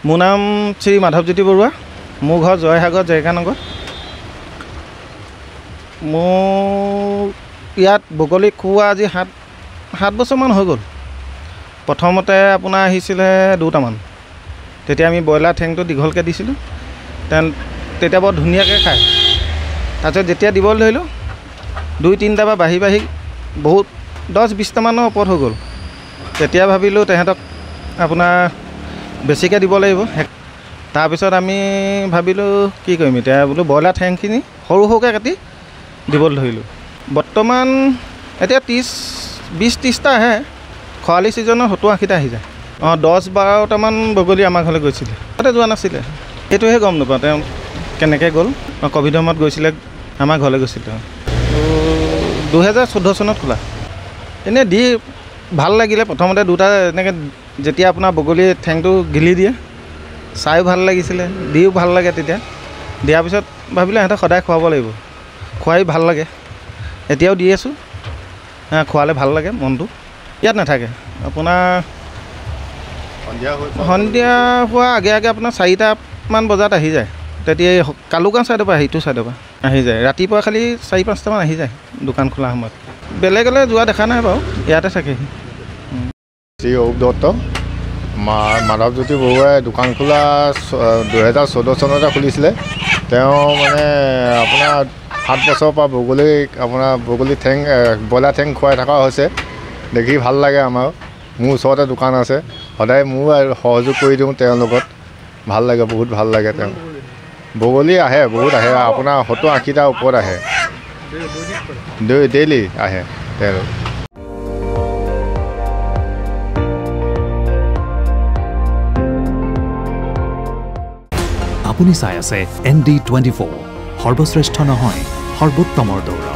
মোৰ নাম শ্ৰী মাধৱজ্যোতি বৰুৱা। মোৰ ঘৰ জয়সাগৰ জয়কানগৰ। মোৰ ইয়াত বগলী খুওৱা আজি 7 বছৰমান হৈ গ'ল। প্ৰথমতে আপোনাৰ আহিছিলে 2টামান। তেতিয়া আমি ব্ৰইলাৰ ঠেংটো দীঘলকৈ দিছিলোঁ, তেতিয়া বৰ ধুনীয়াকৈ খায়। তাৰপিছত যেতিয়া দিবলৈ ধৰিলোঁ 2-3টা বা বাঢ়ি বহুত 10-20টামানৰ ওপৰত হৈ গ'ল। তেতিয়া ভাবিলোঁ তেহেঁতক আপোনাৰ বেছিকৈ দিব লাগিব। তাৰপিছত আমি ভাবিলোঁ কি কৰিম এতিয়া, বোলো ব্ৰইলাৰ ঠেংখিনি সৰু সৰুকৈ কাটি দিবলৈ ধৰিলোঁ। বৰ্তমান এতিয়া 20-30টা আহে। খৰালি ছিজনত 70-80টা আহি যায়। 10-12টামান বগলী আমাৰ ঘৰলৈ গৈছিলে। তাতে যোৱা নাছিলে, সেইটোহে গম নাপাওঁ তেওঁ কেনেকৈ গ'ল। ক'ভিডৰ সময়ত গৈছিলে, আমাৰ ঘৰলৈ গৈছিলে। 2014 চনত খোলা। এনেই দি ভাল লাগিলে। প্ৰথমতে 2টা এনেকৈ যেতিয়া আপোনাৰ বগলী ঠেংটো গিলি দিয়ে চাইও ভাল লাগিছিলে, দিও ভাল লাগে। তেতিয়া দিয়াৰ পিছত ভাবিলোঁ সিহঁতক সদায় খুৱাব লাগিব, খুৱাই ভাল লাগে। এতিয়াও দি আছোঁ, খোৱালে ভাল লাগে মনটো। ইয়াত নাথাকে আপোনাৰ সন্ধিয়া হোৱা আগে আপোনাৰ 4টামান বজাত আহি যায়। তেতিয়া কালুগাঁও ছাইডৰ পৰা ইটো ছাইডৰ পৰা আহি যায়। ৰাতিপুৱা খালি 4-5টামান আহি যায় দোকান খোলা সময়ত। বেলেগলৈ যোৱা দেখা নাই বাৰু, ইয়াতে থাকেহি। শ্ৰী অৰূপ দত্ত। মাধৱজ্যোতি বৰুৱাই দোকান খোলা 2014 চনতে খুলিছিলে। তেওঁ মানে আপোনাৰ 7 বছৰৰ পৰা বগলী ঠেং ব্ৰইলাৰ ঠেং খুৱাই থকা হৈছে। দেখি ভাল লাগে আমাৰ। মোৰ ওচৰতে দোকান আছে, সদায় ময়ো সহযোগ কৰি দিওঁ তেওঁৰ লগত। ভাল লাগে, বহুত ভাল লাগে। তেওঁ বগলী আহে, বহুত আহে, আপোনাৰ 70-80টাৰ ওপৰত আহে। ডেইলি আহে তেওঁলোক। আপুনি চাই আছে ND24, সৰ্বশ্ৰেষ্ঠ নহয় সৰ্বোত্তমৰ দৌৰা।